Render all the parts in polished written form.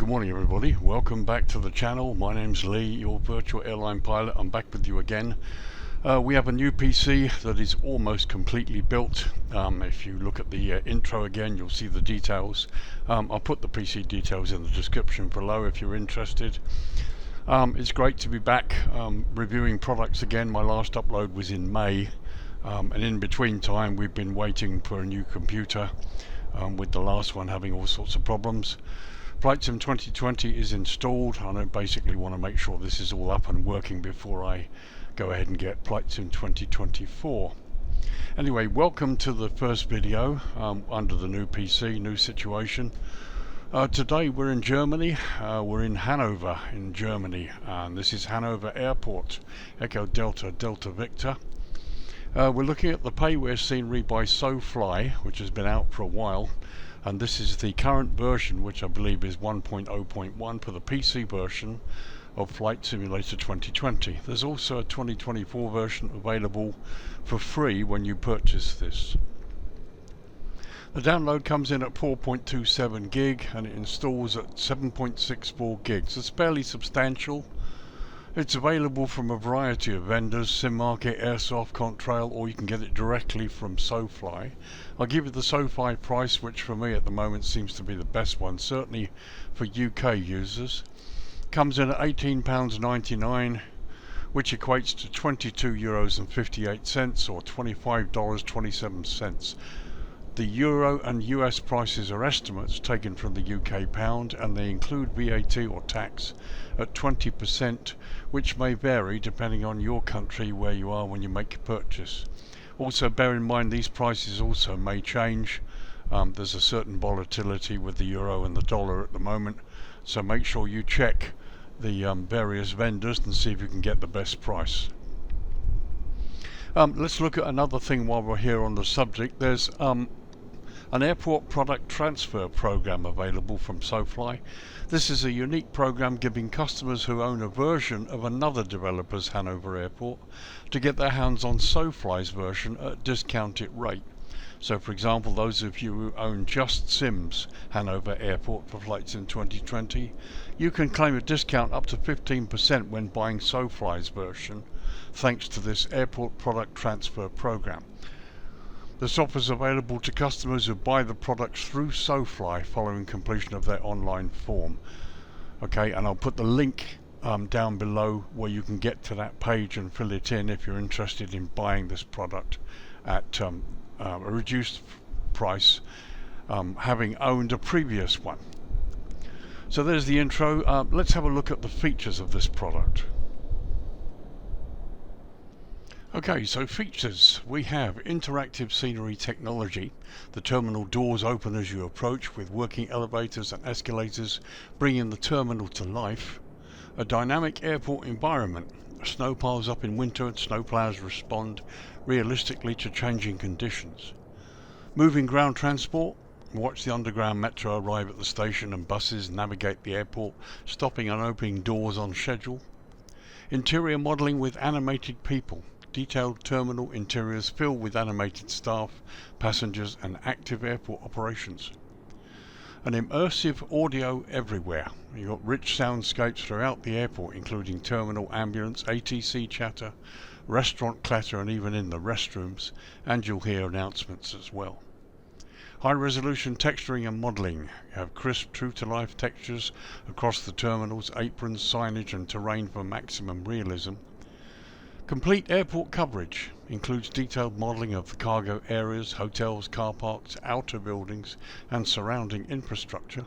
Good morning everybody, welcome back to the channel. My name's Lee, your virtual airline pilot. I'm back with you again. We have a new PC that is almost completely built. If you look at the intro again, you'll see the details. I'll put the PC details in the description below if you're interested. It's great to be back reviewing products again. My last upload was in May, and in between time we've been waiting for a new computer, with the last one having all sorts of problems. FENIX is installed, and I basically want to make sure this is all up and working before I go ahead and get FENIX 2024. Anyway, welcome to the first video under the new PC, new situation. Today we're in Germany. We're in Hanover in Germany, and this is Hanover Airport, Echo Delta Delta Victor. We're looking at the payware scenery by SoFly, which has been out for a while, and this is the current version, which I believe is 1.0.1 for the PC version of Flight Simulator 2020. There's also a 2024 version available for free when you purchase this. The download comes in at 4.27 gig and it installs at 7.64 gigs. It's fairly substantial. It's available from a variety of vendors, Simmarket, Aerosoft, Contrail, or you can get it directly from SoFly. I'll give you the SoFly price, which for me at the moment seems to be the best one, certainly for UK users. Comes in at £18.99, which equates to €22.58 or $25.27. The euro and US prices are estimates taken from the UK pound, and they include VAT or tax at 20%, which may vary depending on your country where you are when you make your purchase. Also bear in mind these prices also may change. There's a certain volatility with the euro and the dollar at the moment, so make sure you check the various vendors and see if you can get the best price. Let's look at another thing while we're here on the subject. There's an airport product transfer program available from SoFly. This is a unique program giving customers who own a version of another developer's Hanover Airport to get their hands on SoFly's version at a discounted rate. So for example, those of you who own Just Sim's Hanover Airport for flights in 2020, you can claim a discount up to 15% when buying SoFly's version, thanks to this airport product transfer program. This offer is available to customers who buy the products through SoFly following completion of their online form. Okay, and I'll put the link down below where you can get to that page and fill it in if you're interested in buying this product at a reduced price, having owned a previous one. So there's the intro. Let's have a look at the features of this product. Okay, so features. We have interactive scenery technology. The terminal doors open as you approach with working elevators and escalators, bringing the terminal to life. A dynamic airport environment. Snow piles up in winter and snowplows respond realistically to changing conditions. Moving ground transport. Watch the underground metro arrive at the station and buses navigate the airport, stopping and opening doors on schedule. Interior modelling with animated people. Detailed terminal interiors filled with animated staff, passengers and active airport operations. An immersive audio everywhere. You've got rich soundscapes throughout the airport, including terminal ambulance, ATC chatter, restaurant clatter, and even in the restrooms, and you'll hear announcements as well. High resolution texturing and modelling. You have crisp, true-to-life textures across the terminals, aprons, signage and terrain for maximum realism. Complete airport coverage includes detailed modelling of the cargo areas, hotels, car parks, outer buildings and surrounding infrastructure.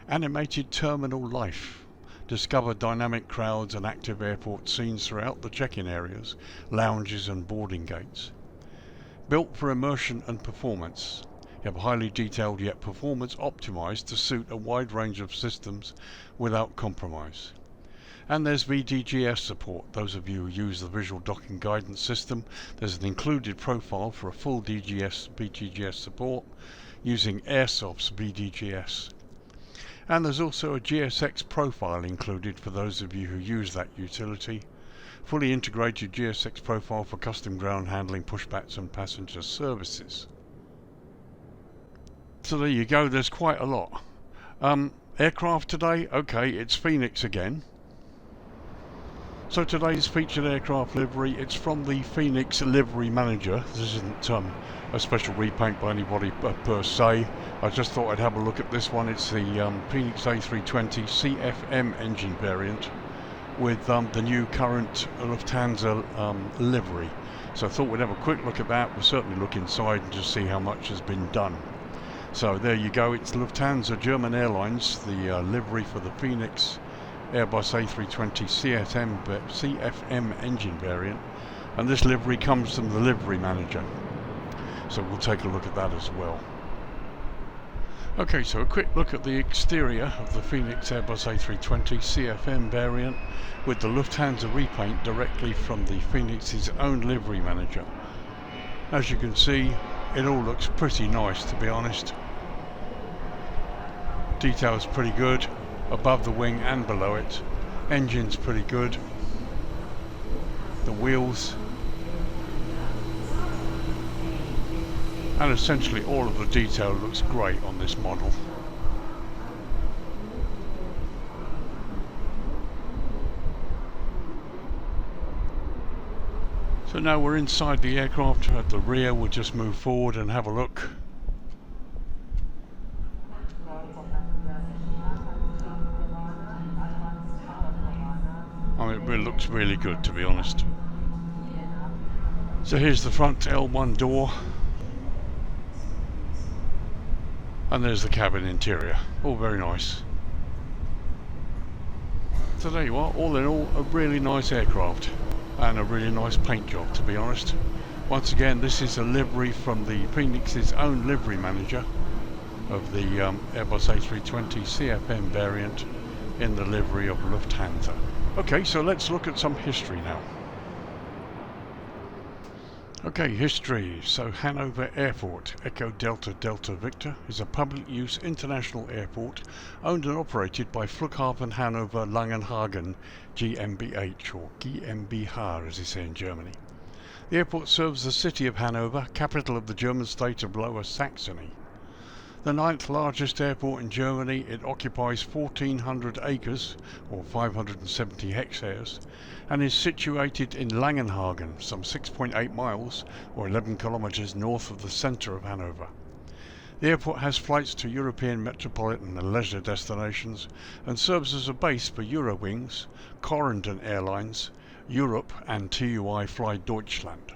Animated terminal life. Discover dynamic crowds and active airport scenes throughout the check-in areas, lounges and boarding gates. Built for immersion and performance. You have highly detailed yet performance optimized to suit a wide range of systems without compromise. And there's VDGS support. Those of you who use the visual docking guidance system, there's an included profile for a full VDGS support using Airsoft's VDGS. And there's also a GSX profile included for those of you who use that utility. Fully integrated GSX profile for custom ground handling, pushbacks and passenger services. So there you go, there's quite a lot. Aircraft today, okay, it's FENIX again. So today's featured aircraft livery, it's from the FENIX Livery Manager. This isn't a special repaint by anybody per se. I just thought I'd have a look at this one. It's the FENIX A320 CFM engine variant with the new current Lufthansa livery. So I thought we'd have a quick look at that. We'll certainly look inside and just see how much has been done. So there you go, it's Lufthansa German Airlines, the livery for the FENIX Airbus A320 CFM engine variant, and this livery comes from the Livery Manager, so we'll take a look at that as well. Okay, so a quick look at the exterior of the FENIX Airbus A320 CFM variant with the Lufthansa repaint directly from the FENIX's own Livery Manager. As you can see, it all looks pretty nice, to be honest. Detail's pretty good above the wing and below it. Engine's pretty good. The wheels, and essentially all of the detail looks great on this model. So now we're inside the aircraft. At the rear, we'll just move forward and have a look. I mean, it really looks really good, to be honest. So here's the front L1 door, and there's the cabin interior. All very nice. So there you are, all in all, a really nice aircraft and a really nice paint job, to be honest. Once again, this is a livery from the FENIX's own Livery Manager of the Airbus A320 CFM variant in the livery of Lufthansa. Okay, so let's look at some history now. Okay, history. So Hanover Airport, Echo Delta Delta Victor, is a public use international airport owned and operated by Flughafen Hannover Langenhagen GmbH, or GmbH as they say in Germany. The airport serves the city of Hanover, capital of the German state of Lower Saxony. The 9th largest airport in Germany, it occupies 1,400 acres, or 570 hectares, and is situated in Langenhagen, some 6.8 miles, or 11 kilometers north of the centre of Hanover. The airport has flights to European metropolitan and leisure destinations, and serves as a base for Eurowings, Corendon Airlines, Europe, and TUI Fly Deutschland.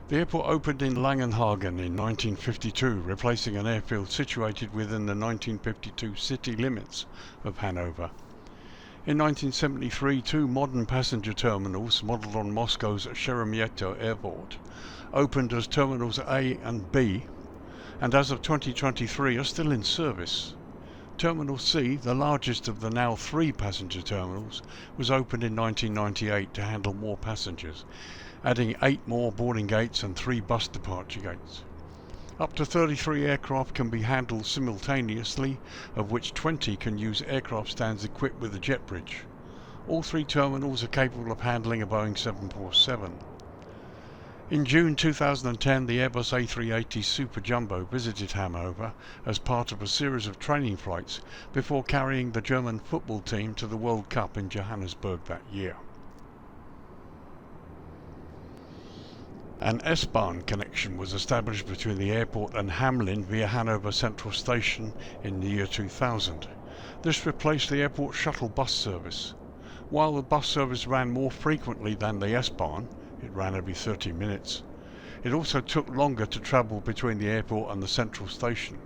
The airport opened in Langenhagen in 1952, replacing an airfield situated within the 1952 city limits of Hanover. In 1973, two modern passenger terminals, modelled on Moscow's Sheremetyevo Airport, opened as Terminals A and B, and as of 2023 are still in service. Terminal C, the largest of the now 3 passenger terminals, was opened in 1998 to handle more passengers, adding 8 more boarding gates and 3 bus departure gates. Up to 33 aircraft can be handled simultaneously, of which 20 can use aircraft stands equipped with a jet bridge. All 3 terminals are capable of handling a Boeing 747. In June 2010, the Airbus A380 Super Jumbo visited Hanover as part of a series of training flights before carrying the German football team to the World Cup in Johannesburg that year. An S-Bahn connection was established between the airport and Hamelin via Hanover Central Station in the year 2000. This replaced the airport shuttle bus service. While the bus service ran more frequently than the S-Bahn, it ran every 30 minutes, it also took longer to travel between the airport and the central station.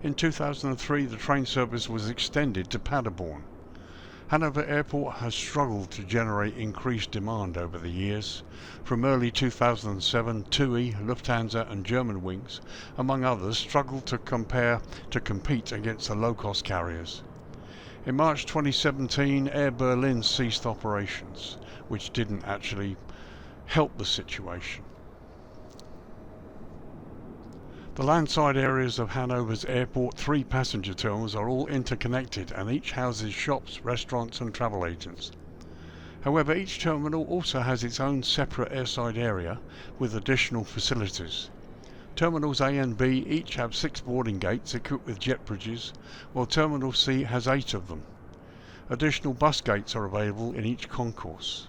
In 2003, the train service was extended to Paderborn. Hanover Airport has struggled to generate increased demand over the years. From early 2007, TUI, Lufthansa and Germanwings, among others, struggled to compete against the low-cost carriers. In March 2017, Air Berlin ceased operations, which didn't actually help the situation. The landside areas of Hanover's airport 3 passenger terminals are all interconnected and each houses shops, restaurants and travel agents. However, each terminal also has its own separate airside area with additional facilities. Terminals A and B each have 6 boarding gates equipped with jet bridges, while Terminal C has 8 of them. Additional bus gates are available in each concourse.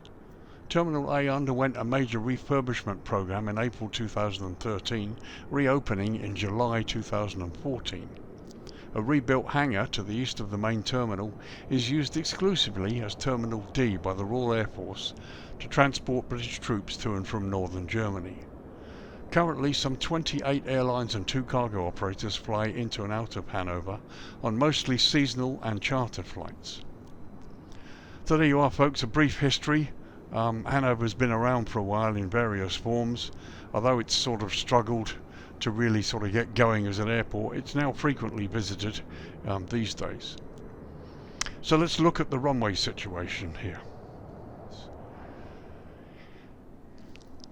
Terminal A underwent a major refurbishment program in April 2013, reopening in July 2014. A rebuilt hangar to the east of the main terminal is used exclusively as Terminal D by the Royal Air Force to transport British troops to and from northern Germany. Currently, some 28 airlines and 2 cargo operators fly into and out of Hanover on mostly seasonal and charter flights. So there you are, folks, a brief history. Hanover's been around for a while in various forms, although it's sort of struggled to really sort of get going as an airport. It's now frequently visited these days. So let's look at the runway situation here.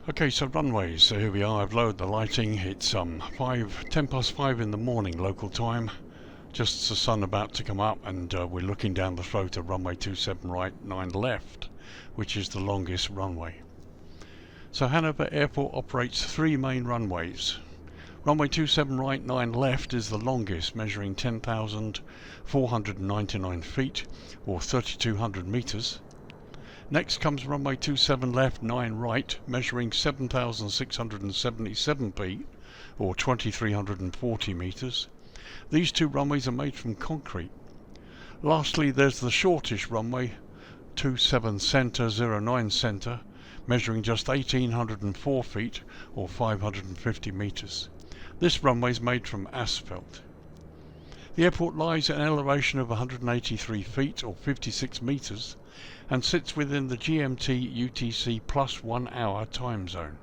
Okay, so runways, so here we are. I've lowered the lighting. It's 10 past 5 in the morning local time, just the sun about to come up, and we're looking down the throat of runway 27 right, 9 left, which is the longest runway. So Hanover Airport operates 3 main runways. Runway 27 right, 9 left is the longest, measuring 10,499 feet or 3,200 meters. Next comes runway 27 left, 9 right, measuring 7,677 feet or 2,340 meters. These 2 runways are made from concrete. Lastly, there's the shortish runway 27 center, 09 center, measuring just 1,804 feet or 550 meters. This runway is made from asphalt. The airport lies at an elevation of 183 feet or 56 meters and sits within the GMT UTC plus 1 hour time zone.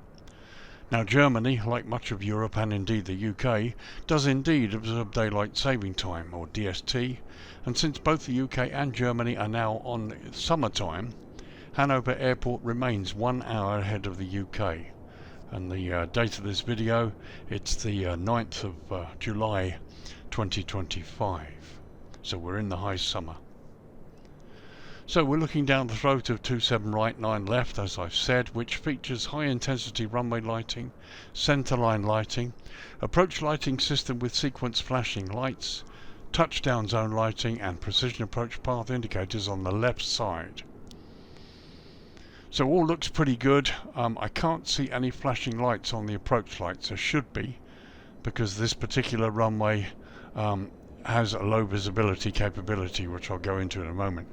Now Germany, like much of Europe and indeed the UK, does indeed observe daylight saving time or DST, and since both the UK and Germany are now on summertime, Hanover Airport remains 1 hour ahead of the UK. And the date of this video, it's the 9th of July 2025. So we're in the high summer. So we're looking down the throat of 27 right, 9 left, as I've said, which features high intensity runway lighting, centerline lighting, approach lighting system with sequence flashing lights, touchdown zone lighting and precision approach path indicators on the left side. So all looks pretty good. I can't see any flashing lights on the approach lights. There should be, because this particular runway has a low visibility capability, which I'll go into in a moment.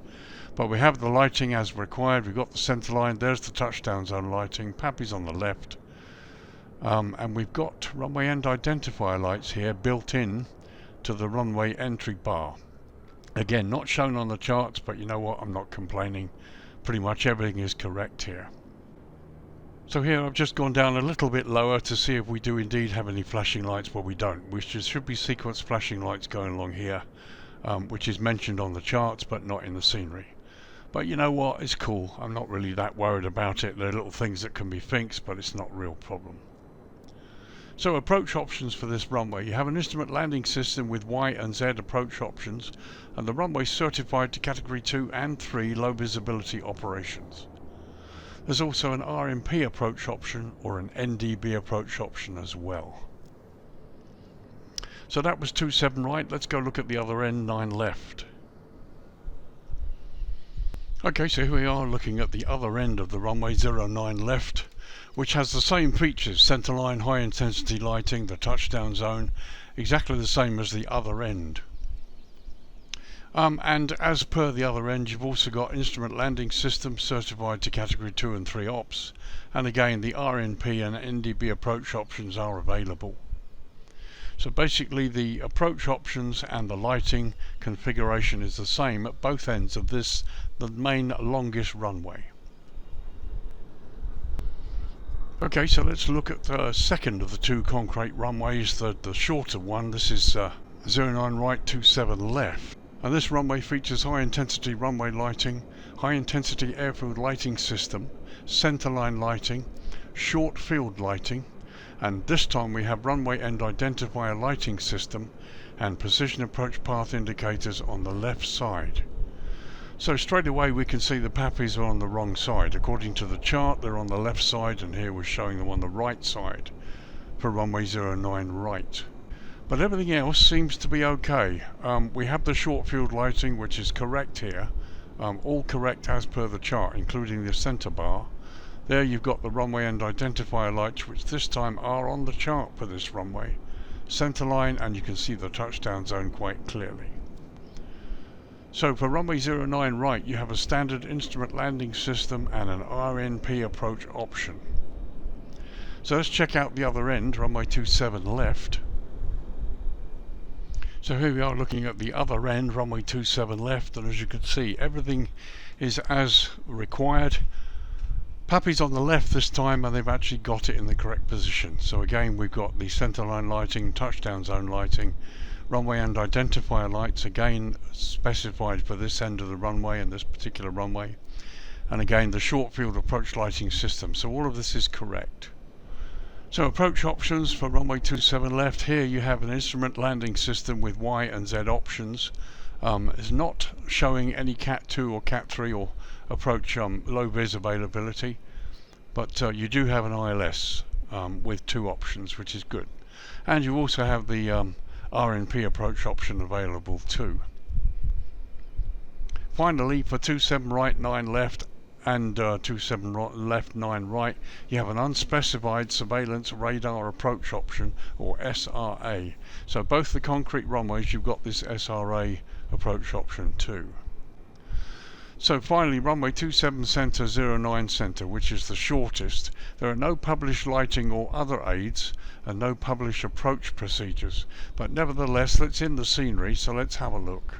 But we have the lighting as required. We've got the center line. There's the touchdown zone lighting. PAPI's on the left. And we've got runway end identifier lights here built in to the runway entry bar. Again, not shown on the charts, but you know what? I'm not complaining. Pretty much everything is correct here. So here I've just gone down a little bit lower to see if we do indeed have any flashing lights. Well, we don't, which should be sequence flashing lights going along here, which is mentioned on the charts but not in the scenery. But you know what, it's cool. I'm not really that worried about it. There are little things that can be fixed, but it's not a real problem. So approach options for this runway. You have an instrument landing system with Y and Z approach options, and the runway is certified to category 2 and 3 low visibility operations. There's also an RMP approach option or an NDB approach option as well. So that was 27 right. Let's go look at the other end, 9 left. Okay, so here we are looking at the other end of the runway, 09 left, which has the same features, centerline, high intensity lighting, the touchdown zone, exactly the same as the other end. And as per the other end, you've also got instrument landing system certified to category 2 and 3 ops, and again the RNP and NDB approach options are available. So basically the approach options and the lighting configuration is the same at both ends of this, the main longest runway. Okay, so let's look at the second of the 2 concrete runways, the shorter one. This is 09 right, 27 left. And this runway features high intensity runway lighting, high intensity airfield lighting system, centerline lighting, short field lighting, and this time we have runway end identifier lighting system and precision approach path indicators on the left side. So straight away we can see the PAPIs are on the wrong side. According to the chart, they're on the left side, and here we're showing them on the right side. for runway 09 right. But everything else seems to be okay. We have the short field lighting, which is correct here, all correct as per the chart, including the center bar. There you've got the runway end identifier lights, which this time are on the chart for this runway. Center line, and you can see the touchdown zone quite clearly. So for runway 09 right, you have a standard instrument landing system and an RNP approach option. So let's check out the other end, runway 27 left. So here we are looking at the other end, runway 27 left, and as you can see, everything is as required. Puppy's on the left this time, and they've actually got it in the correct position. So again, we've got the centerline lighting, touchdown zone lighting, runway and identifier lights, again specified for this end of the runway and this particular runway. And again, the short field approach lighting system. So all of this is correct. So approach options for runway 27 left. Here you have an instrument landing system with Y and Z options. It's not showing any Cat 2 or Cat 3 or approach low vis availability, but you do have an ILS with 2 options, which is good. And you also have the RNP approach option available too. Finally, for 27 right, 9 left, and 27 left, 9 right, you have an unspecified surveillance radar approach option, or SRA. So both the concrete runways, you've got this SRA approach option too. So finally, runway 27 center, 09 center, which is the shortest. There are no published lighting or other aids, and no published approach procedures. But nevertheless, it's in the scenery, so let's have a look.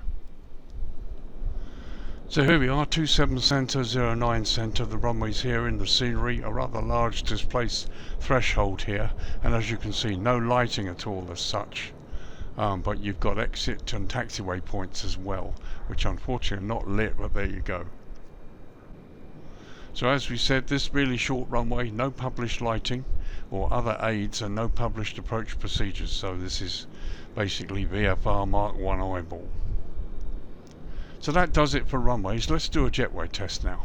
So here we are, 27 center, 09 center. The runways here in the scenery, a rather large displaced threshold here, and as you can see, no lighting at all as such. But you've got exit and taxiway points as well, which unfortunately are not lit, but there you go. So as we said, this really short runway, no published lighting or other aids, and no published approach procedures. So this is basically VFR Mark 1 eyeball. So that does it for runways. Let's do a jetway test now.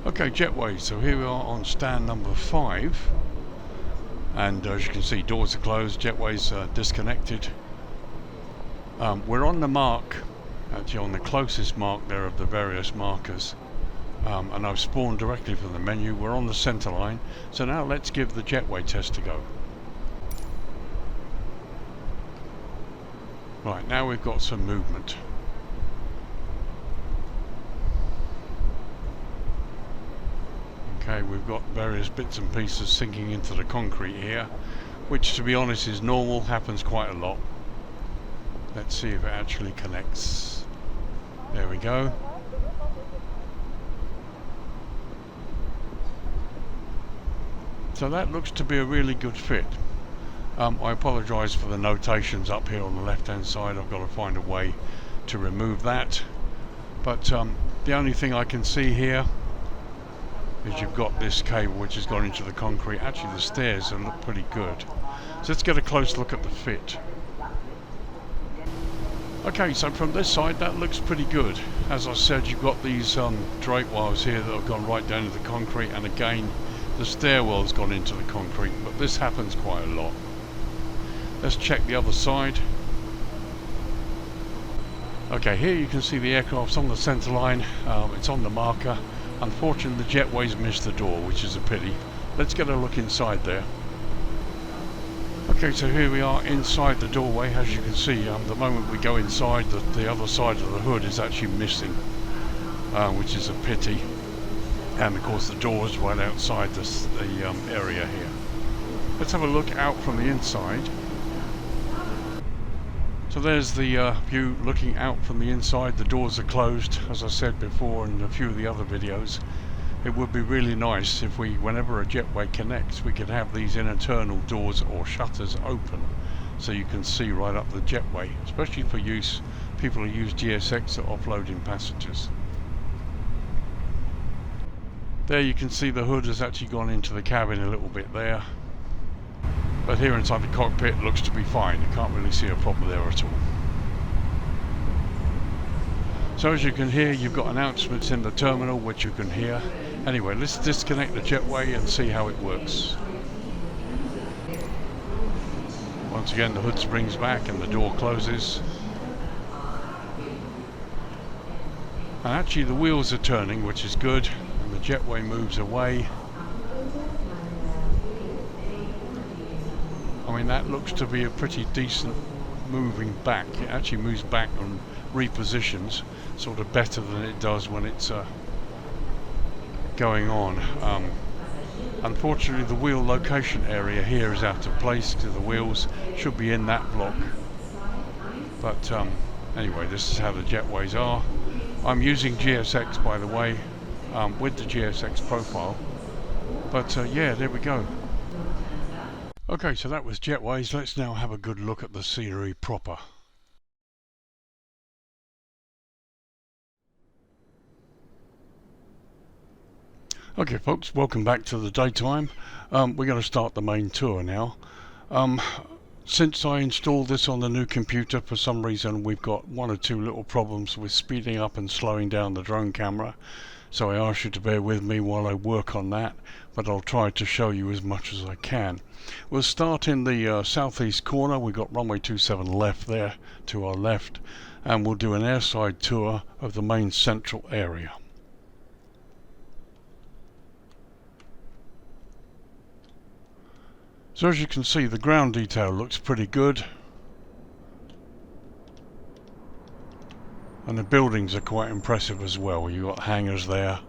Okay, jetway. So here we are on stand number 5. And as you can see, doors are closed, jetways are disconnected. We're on the mark, actually on the closest mark there of the various markers. And I've spawned directly from the menu. We're on the center line. So now let's give the jetway test a go. Right, now we've got some movement. Okay, we've got various bits and pieces sinking into the concrete here, which to be honest is normal, happens quite a lot. Let's see if it actually connects. There we go. So that looks to be a really good fit. I apologise for the notations up here on the left hand side. I've got to find a way to remove that. But the only thing I can see here is you've got this cable which has gone into the concrete. Actually the stairs look pretty good. So let's get a close look at the fit. Okay, so from this side that looks pretty good. As I said, you've got these drape wires here that have gone right down into the concrete, and again the stairwell's gone into the concrete, but this happens quite a lot. Let's check the other side. Okay, here you can see the aircraft's on the centre line. It's on the marker. Unfortunately, the jetways missed the door, which is a pity. Let's get a look inside there. Okay, so here we are inside the doorway. As you can see, the moment we go inside, the other side of the hood is actually missing, which is a pity. And of course the door is right outside the area here. Let's have a look out from the inside. So there's the view looking out from the inside. The doors are closed, as I said before in a few of the other videos. It would be really nice if whenever a jetway connects, we could have these internal doors or shutters open, so you can see right up the jetway, especially for people who use GSX or offloading passengers. There you can see the hood has actually gone into the cabin a little bit there. But here inside the cockpit it looks to be fine. You can't really see a problem there at all. So as you can hear, you've got announcements in the terminal which you can hear. Anyway, let's disconnect the jetway and see how it works. Once again, the hood springs back and the door closes. And actually the wheels are turning, which is good, and the jetway moves away. I mean, that looks to be a pretty decent moving back. It actually moves back and repositions sort of better than it does when it's going on. Unfortunately, the wheel location area here is out of place because the wheels should be in that block. But anyway, this is how the jetways are. I'm using GSX, by the way, with the GSX profile. But yeah, there we go. Okay, so that was jetways. Let's now have a good look at the scenery proper. Okay folks, welcome back to the daytime. We're going to start the main tour now. Since I installed this on the new computer, for some reason we've got one or two little problems with speeding up and slowing down the drone camera. So I ask you to bear with me while I work on that, but I'll try to show you as much as I can. We'll start in the southeast corner. We've got runway 27 left there to our left, and we'll do an airside tour of the main central area. So as you can see, the ground detail looks pretty good, and the buildings are quite impressive as well. You've got hangars there.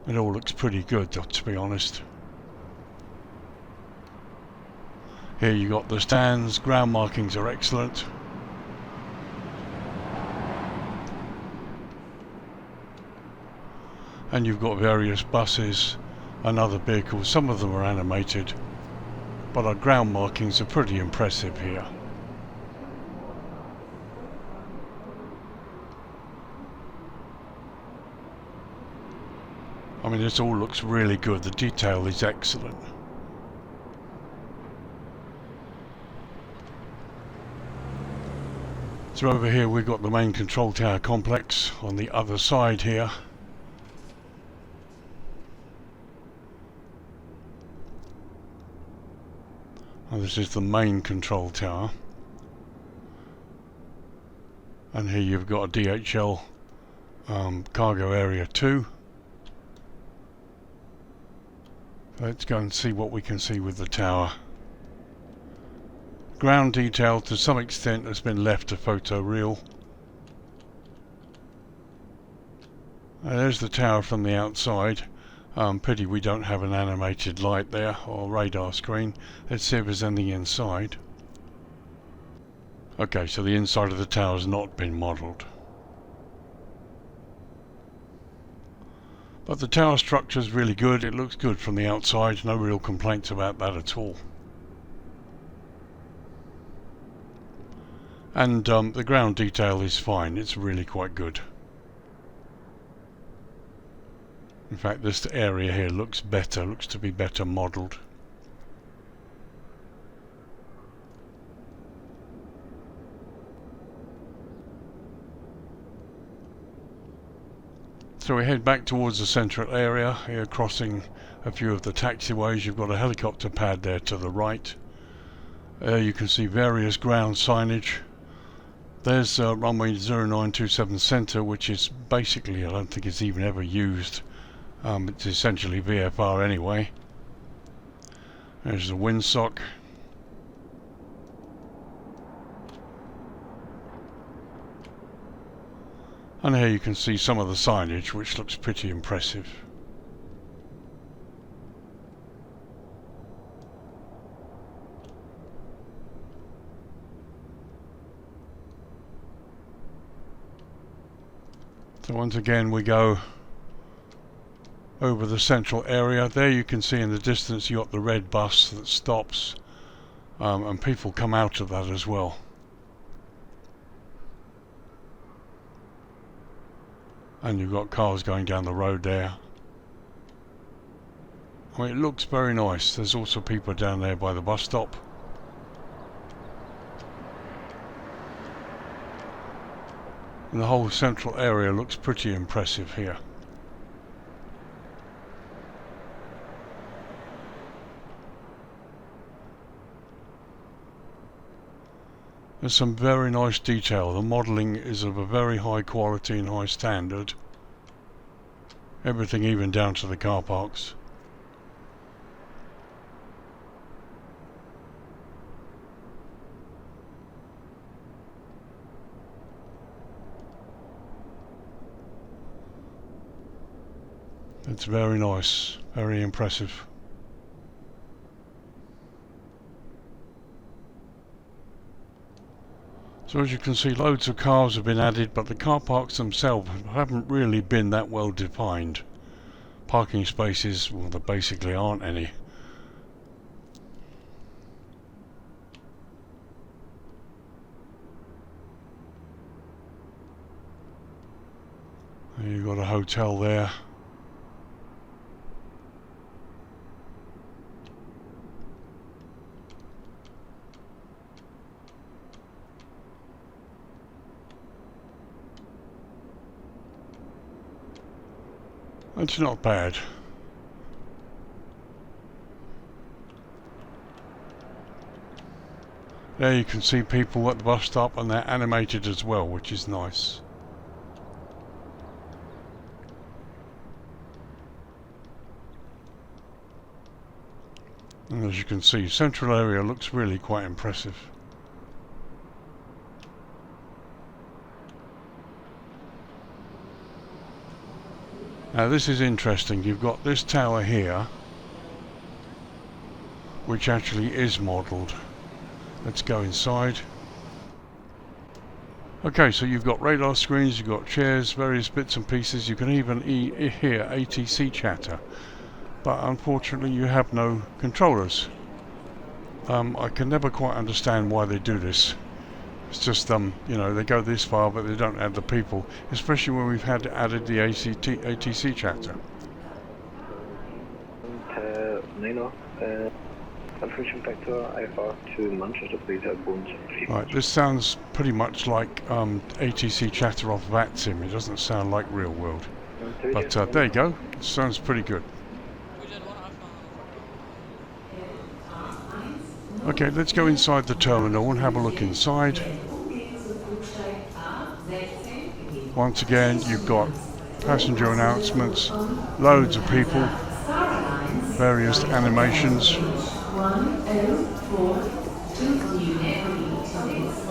It all looks pretty good, to be honest. Here you got the stands, ground markings are excellent. And you've got various buses and other vehicles. Some of them are animated, but our ground markings are pretty impressive here. I mean, this all looks really good. The detail is excellent. So over here we've got the main control tower complex on the other side here. And this is the main control tower. And here you've got a DHL cargo area 2. Let's go and see what we can see with the tower. Ground detail to some extent has been left to photoreal. There's the tower from the outside. Pity we don't have an animated light there or radar screen. Let's see if there's anything inside. Okay, so the inside of the tower has not been modelled. But the tower structure is really good. It looks good from the outside. No real complaints about that at all. And the ground detail is fine. It's really quite good. In fact, this area here looks better. Looks to be better modelled. So we head back towards the central area here, crossing a few of the taxiways. You've got a helicopter pad there to the right. You can see various ground signage. There's runway 0927 center, which is basically, I don't think it's even ever used. It's essentially VFR anyway. There's the windsock. And here you can see some of the signage, which looks pretty impressive. So once again we go over the central area. There you can see in the distance you got the red bus that stops, and people come out of that as well. And you've got cars going down the road there. I mean, it looks very nice. There's also people down there by the bus stop. And the whole central area looks pretty impressive here. There's some very nice detail. The modelling is of a very high quality and high standard. Everything even down to the car parks. It's very nice, very impressive. So as you can see, loads of cars have been added, but the car parks themselves haven't really been that well defined. Parking spaces, well, there basically aren't any. You've got a hotel there. It's not bad. There you can see people at the bus stop, and they're animated as well, which is nice. And as you can see, central area looks really quite impressive. Now this is interesting. You've got this tower here, which actually is modelled. Let's go inside. Okay, so you've got radar screens, you've got chairs, various bits and pieces. You can even hear ATC chatter, but unfortunately you have no controllers. I can never quite understand why they do this. It's just you know, they go this far but they don't add the people, especially when we've had added the ATC chatter. Right, this sounds pretty much like ATC chatter off VATSIM. It doesn't sound like real world. But there you go, it sounds pretty good. Okay, let's go inside the terminal and have a look inside. Once again, you've got passenger announcements, loads of people, various animations.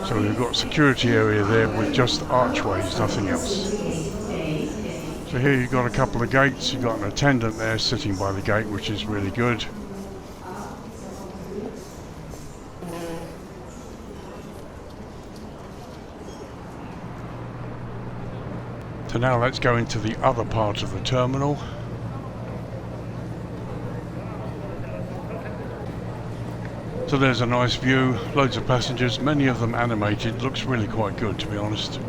So we've got security area there with just archways, nothing else. So here you've got a couple of gates, you've got an attendant there sitting by the gate, which is really good. So now let's go into the other part of the terminal. So there's a nice view, loads of passengers, many of them animated. Looks really quite good, to be honest.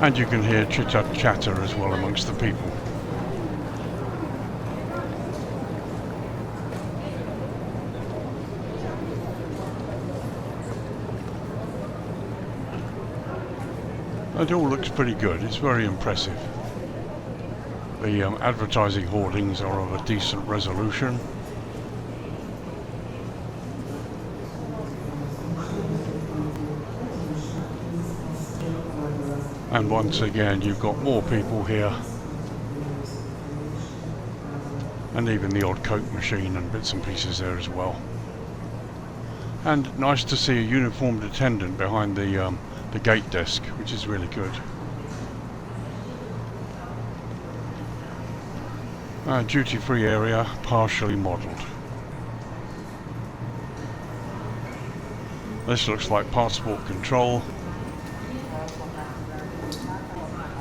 And you can hear chatter as well amongst the people. It all looks pretty good. It's very impressive. The advertising hoardings are of a decent resolution. And once again, you've got more people here. And even the odd Coke machine and bits and pieces there as well. And nice to see a uniformed attendant behind the gate desk, which is really good. Duty-free area, partially modelled. This looks like passport control.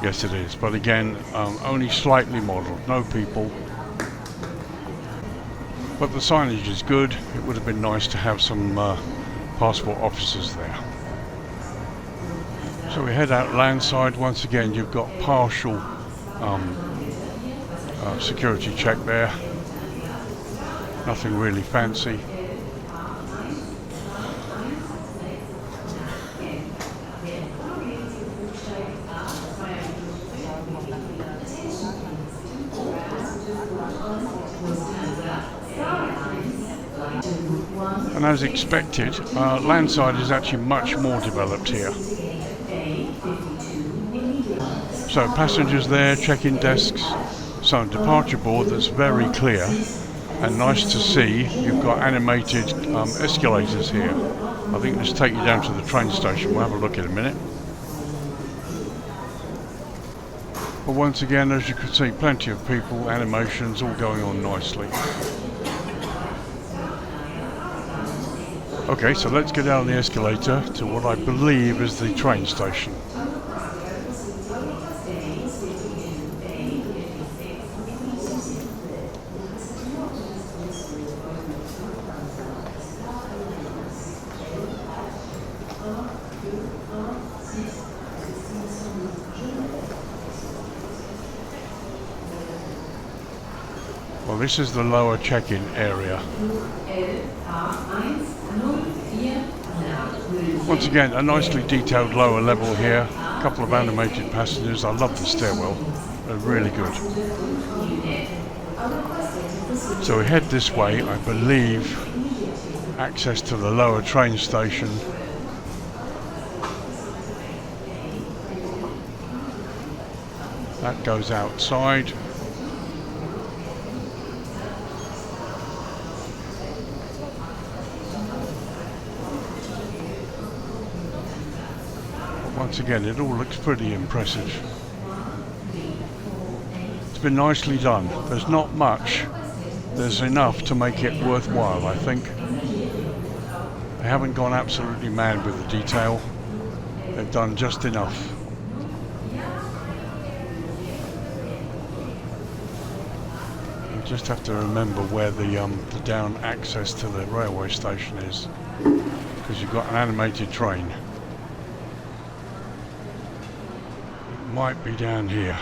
Yes, it is, but again, only slightly modelled, no people. But the signage is good. It would have been nice to have some passport officers there. So we head out landside. Once again, you've got partial security check there. Nothing really fancy. And as expected, landside is actually much more developed here. So passengers there, check-in desks, so departure board that's very clear and nice to see. You've got animated escalators here. I think let's take you down to the train station. We'll have a look in a minute. But once again, as you can see, plenty of people, animations, all going on nicely. Okay, so let's get down the escalator to what I believe is the train station. Well, this is the lower check-in area. Once again, a nicely detailed lower level here. A couple of animated passengers. I love the stairwell. They're really good. So we head this way. I believe access to the lower train station. That goes outside. Once again, it all looks pretty impressive. It's been nicely done. There's not much. There's enough to make it worthwhile, I think. They haven't gone absolutely mad with the detail. They've done just enough. You just have to remember where the down access to the railway station is, because you've got an animated train. Might be down here.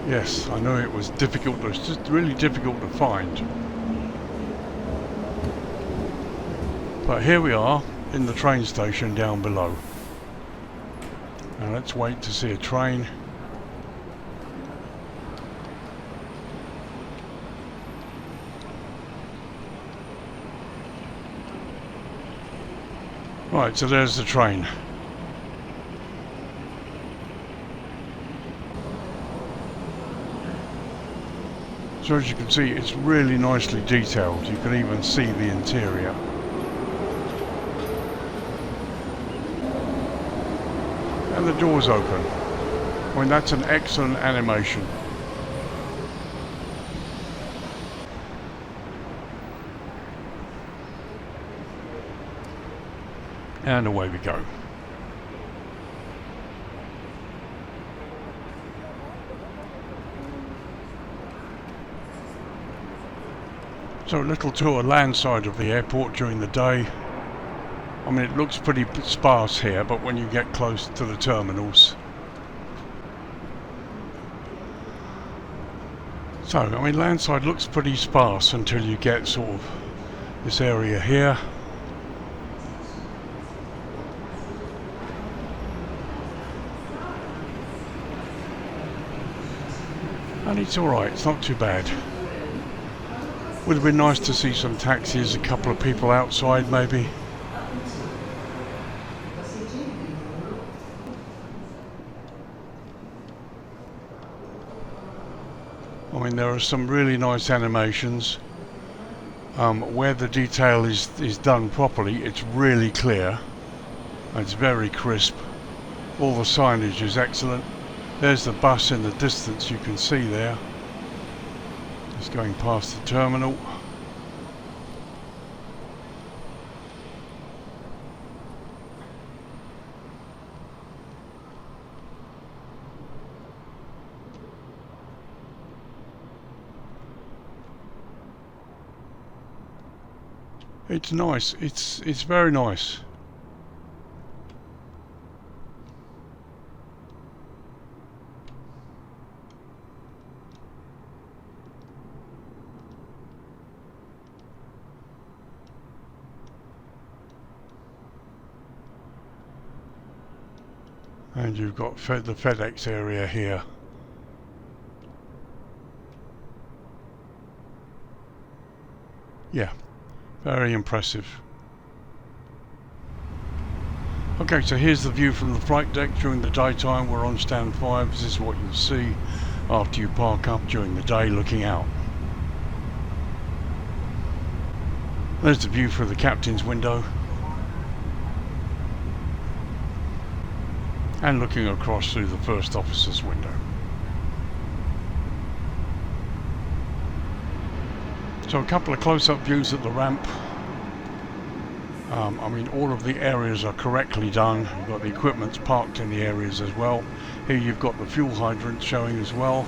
Yes, I know it was difficult. It was just really difficult to find. But here we are in the train station down below. Now let's wait to see a train. Right, so there's the train. So as you can see, it's really nicely detailed. You can even see the interior. And the doors open. I mean, that's an excellent animation. And away we go. So a little tour landside of the airport during the day. I mean, it looks pretty sparse here, but when you get close to the terminals. So, I mean, landside looks pretty sparse until you get sort of this area here. And it's alright, it's not too bad. Would have been nice to see some taxis, a couple of people outside maybe. I mean, there are some really nice animations. Where the detail is done properly, it's really clear. It's very crisp. All the signage is excellent. There's the bus in the distance, you can see there. It's going past the terminal. It's nice. It's very nice. And you've got the FedEx area here. Yeah, very impressive. Okay, so here's the view from the flight deck during the daytime. We're on stand 5. This is what you'll see after you park up during the day looking out. There's the view through the captain's window. And looking across through the first officer's window. So a couple of close-up views at the ramp. I mean, all of the areas are correctly done. You've got the equipment's parked in the areas as well. Here you've got the fuel hydrants showing as well.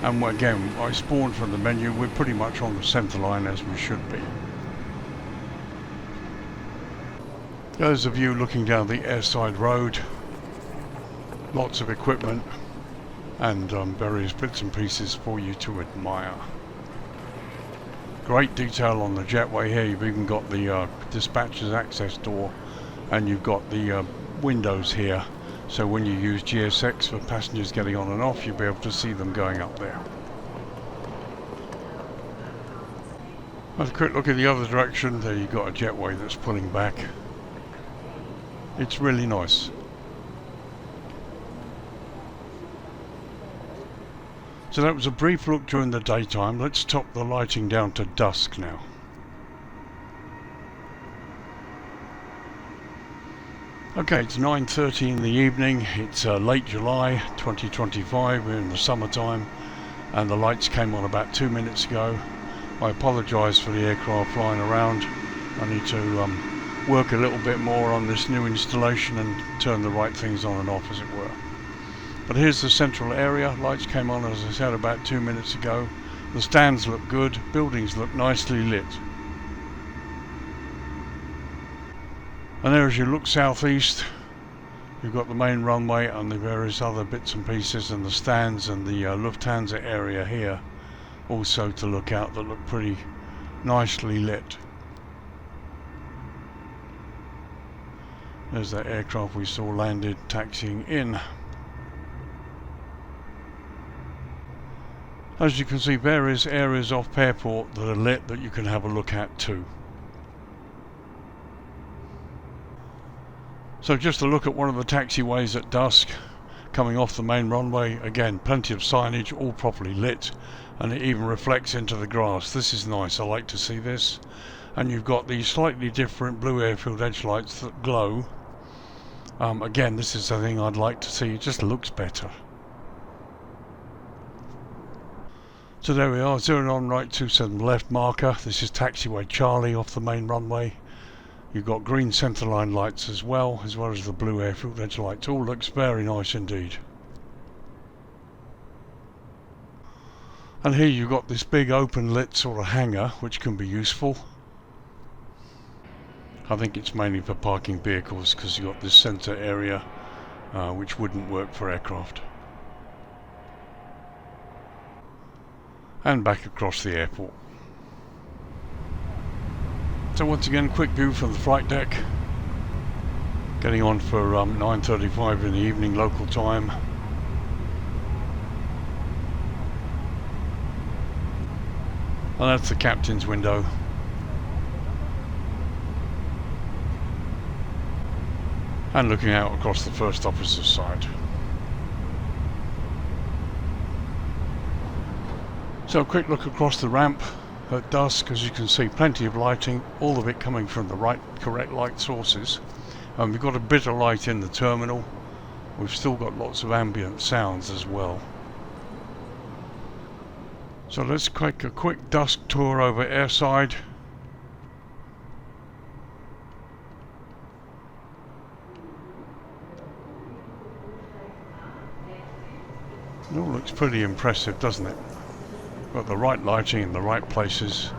And again, I spawned from the menu. We're pretty much on the centre line as we should be. There's a view looking down the airside road. Lots of equipment and various bits and pieces for you to admire. Great detail on the jetway here. You've even got the dispatcher's access door, and you've got the windows here. So when you use GSX for passengers getting on and off, you'll be able to see them going up there. Have a quick look in the other direction. There you've got a jetway that's pulling back. It's really nice. So that was a brief look during the daytime. Let's top the lighting down to dusk now. Okay, it's 9:30 in the evening. It's late July 2025. We're in the summertime, and the lights came on about 2 minutes ago. I apologise for the aircraft flying around. I need to work a little bit more on this new installation and turn the right things on and off, as it were. But here's the central area. Lights came on, as I said, about 2 minutes ago. The stands look good. Buildings look nicely lit. And there, as you look southeast, you've got the main runway and the various other bits and pieces, and the stands and the LUFTHANSA area here also to look out, that look pretty nicely lit. There's that aircraft we saw landed, taxiing in. As you can see, various areas off Airport that are lit that you can have a look at too. So just a look at one of the taxiways at dusk, coming off the main runway. Again, plenty of signage, all properly lit, and it even reflects into the grass. This is nice, I like to see this. And you've got these slightly different blue airfield edge lights that glow. Again, this is the thing I'd like to see. It just looks better. So there we are, 0 on right, 27 left marker. This is taxiway Charlie off the main runway. You've got green centerline lights as well as the blue airfield edge lights. All looks very nice indeed. And here you've got this big open lit sort of hangar, which can be useful. I think it's mainly for parking vehicles, because you've got this center area which wouldn't work for aircraft. And back across the airport. So once again, quick view from the flight deck. Getting on for 9:35 in the evening local time. And that's the captain's window. And looking out across the first officer's side. So a quick look across the ramp at dusk. As you can see, plenty of lighting, all of it coming from the correct light sources. We've got a bit of light in the terminal. We've still got lots of ambient sounds as well. So let's take a quick dusk tour over airside. It all looks pretty impressive, doesn't it? Got the right lighting in the right places.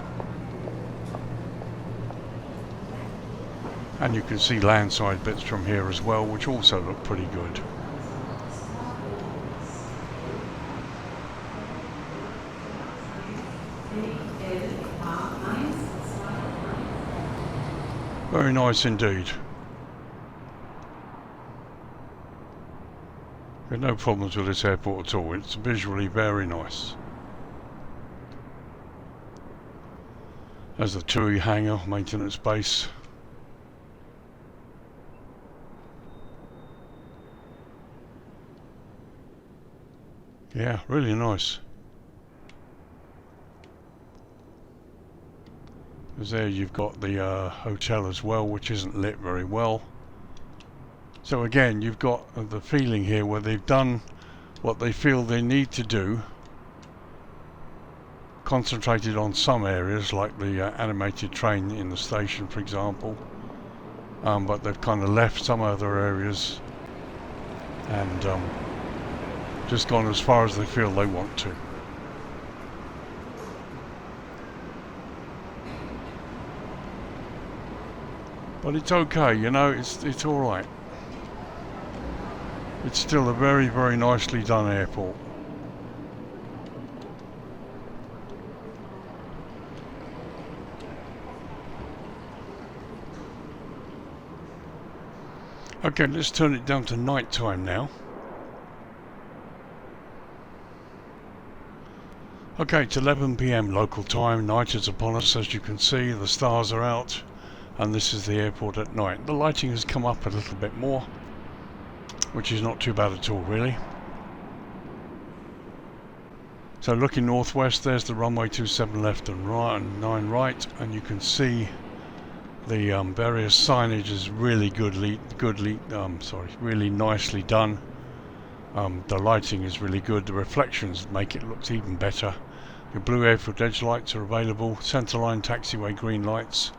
And you can see landside bits from here as well, which also look pretty good. Very nice indeed. There are no problems with this airport at all. It's visually very nice. There's the TUI hangar, maintenance base. Yeah, really nice. Because there you've got the hotel as well, which isn't lit very well. So again, you've got the feeling here where they've done what they feel they need to do, concentrated on some areas like the animated train in the station, for example, but they've kind of left some other areas and just gone as far as they feel they want to. But it's okay, you know, it's all right. It's still a very, very nicely done airport. Okay, let's turn it down to night time now. Okay, it's 11 PM local time. Night is upon us, as you can see. The stars are out, and this is the airport at night. The lighting has come up a little bit more, which is not too bad at all, really. So looking northwest, there's the runway 27 left and right and 9 right, and you can see the various signage is really really nicely done. The lighting is really good. The reflections make it look even better. Your blue airfield edge lights are available, centerline taxiway green lights,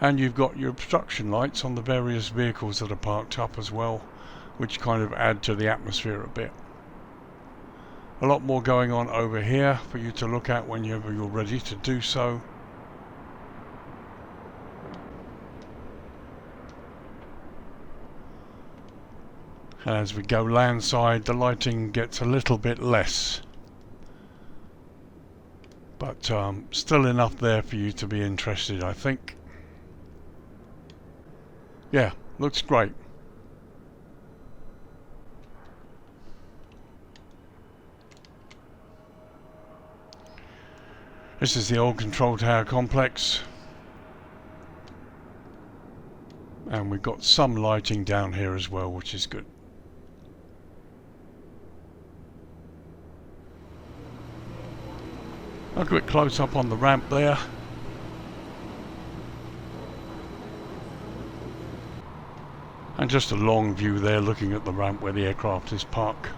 and you've got your obstruction lights on the various vehicles that are parked up as well, which kind of add to the atmosphere a bit. A lot more going on over here for you to look at whenever you're ready to do so. And as we go landside, the lighting gets a little bit less, but still enough there for you to be interested, I think. Yeah, looks great. This is the old control tower complex, and we've got some lighting down here as well, which is good. A quick close up on the ramp there. And just a long view there looking at the ramp where the aircraft is parked.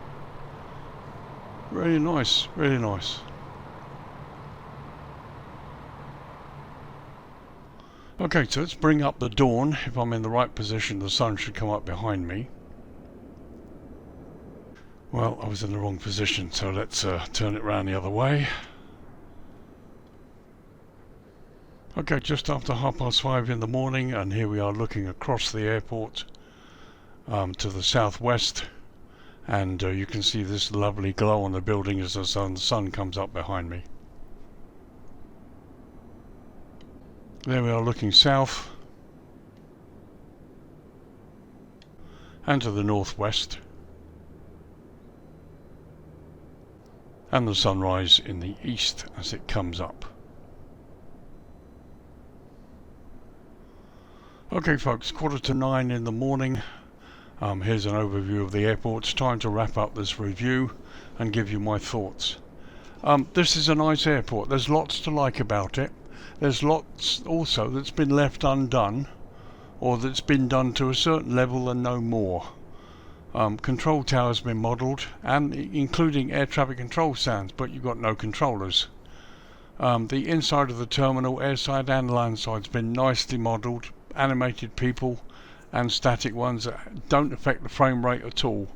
Really nice, really nice. Okay, so let's bring up the dawn. If I'm in the right position, the sun should come up behind me. Well, I was in the wrong position, so let's turn it around the other way. Okay, just after 5:30 in the morning, and here we are looking across the airport to the southwest, and you can see this lovely glow on the building as the sun comes up behind me. There we are looking south and to the northwest, and the sunrise in the east as it comes up. Okay folks, 8:45 in the morning. Here's an overview of the airport. It's time to wrap up this review and give you my thoughts. This is a nice airport. There's lots to like about it. There's lots also that's been left undone, or that's been done to a certain level and no more. Control tower's been modelled, and including air traffic control stands, but you've got no controllers. The inside of the terminal, airside and landside's been nicely modelled, animated people and static ones that don't affect the frame rate at all.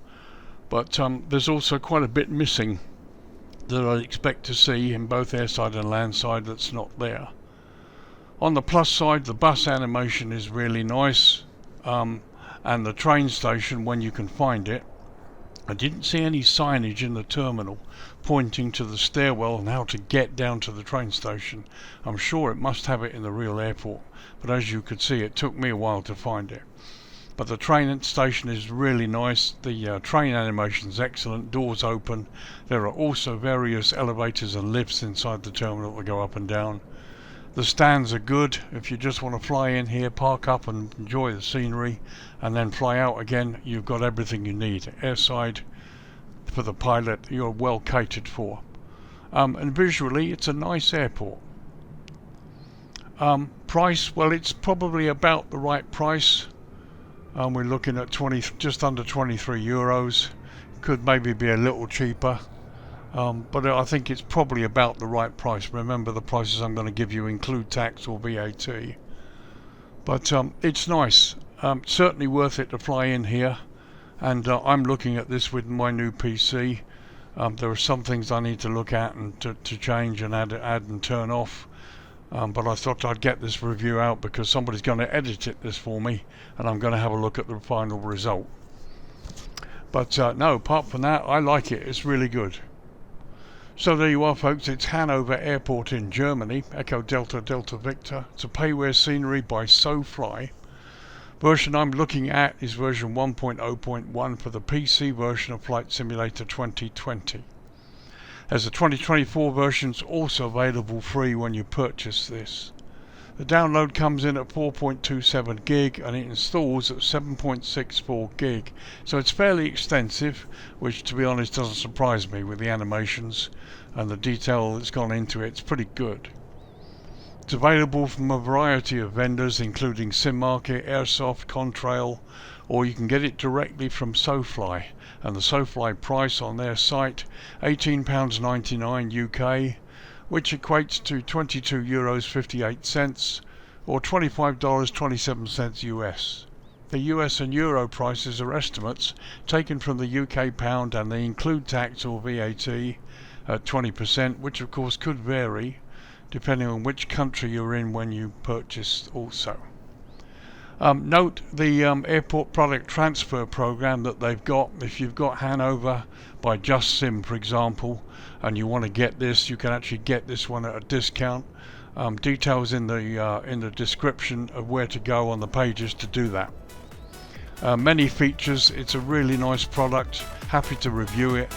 But there's also quite a bit missing that I'd expect to see in both airside and landside that's not there. On the plus side, the bus animation is really nice, and the train station, when you can find it. I didn't see any signage in the terminal pointing to the stairwell and how to get down to the train station. I'm sure it must have it in the real airport, but as you could see, it took me a while to find it. But the train station is really nice. The train animation is excellent. Doors open. There are also various elevators and lifts inside the terminal that go up and down. The stands are good. If you just want to fly in here, park up and enjoy the scenery, and then fly out again, you've got everything you need. Airside for the pilot, you're well catered for. And visually, it's a nice airport. Price, well, it's probably about the right price. We're looking at just under 23 euros. Could maybe be a little cheaper, but I think it's probably about the right price. Remember, the prices I'm going to give you include tax or VAT. But it's nice. Certainly worth it to fly in here. And I'm looking at this with my new PC. There are some things I need to look at and to change and add and turn off. But I thought I'd get this review out because somebody's going to edit this for me, and I'm going to have a look at the final result. But no, apart from that, I like it. It's really good. So there you are, folks. It's Hanover Airport in Germany. Echo Delta Delta Victor. It's a payware scenery by SoFly. Version I'm looking at is version 1.0.1 for the PC version of Flight Simulator 2020. As the 2024 version is also available free when you purchase this. The download comes in at 4.27 gig and it installs at 7.64 gig. So it's fairly extensive, which to be honest doesn't surprise me with the animations and the detail that's gone into it. It's pretty good. It's available from a variety of vendors including Simmarket, Aerosoft, Contrail, or you can get it directly from SoFly, and the SoFly price on their site £18.99 UK, which equates to €22.58 or $25.27 US. The US and Euro prices are estimates taken from the UK pound, and they include tax or VAT at 20%, which of course could vary depending on which country you're in when you purchase also. Note the airport product transfer program that they've got. If you've got Hanover by Just Sim, for example, and you want to get this, you can actually get this one at a discount. Details in the description of where to go on the pages to do that. Many features. It's a really nice product. Happy to review it.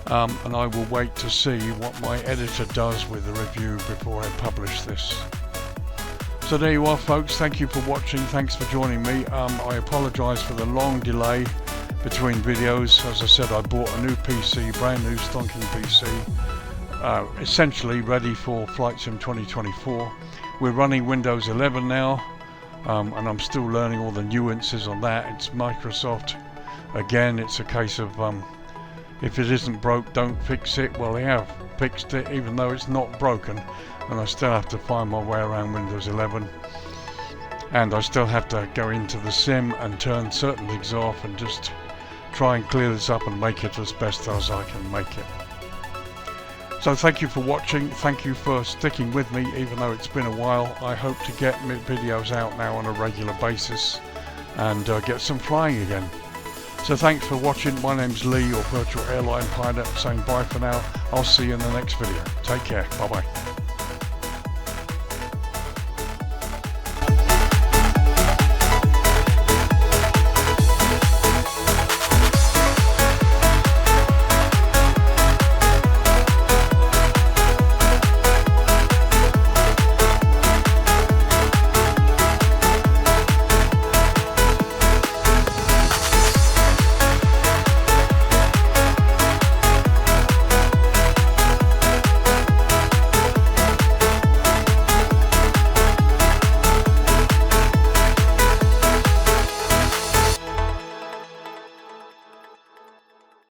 And I will wait to see what my editor does with the review before I publish this. So there you are, folks. Thank you for watching. Thanks for joining me. I apologise for the long delay between videos. As I said, I bought a new PC, brand new stonking PC, essentially ready for Flight Sim 2024. We're running Windows 11 now, and I'm still learning all the nuances on that. It's Microsoft. Again, it's a case of if it isn't broke, don't fix it. Well, they have fixed it, even though it's not broken, and I still have to find my way around Windows 11. And I still have to go into the sim and turn certain things off and just try and clear this up and make it as best as I can make it. So thank you for watching. Thank you for sticking with me, even though it's been a while. I hope to get videos out now on a regular basis and get some flying again. So thanks for watching. My name's Lee, your Virtual Airline Pilot, saying bye for now. I'll see you in the next video. Take care. Bye bye.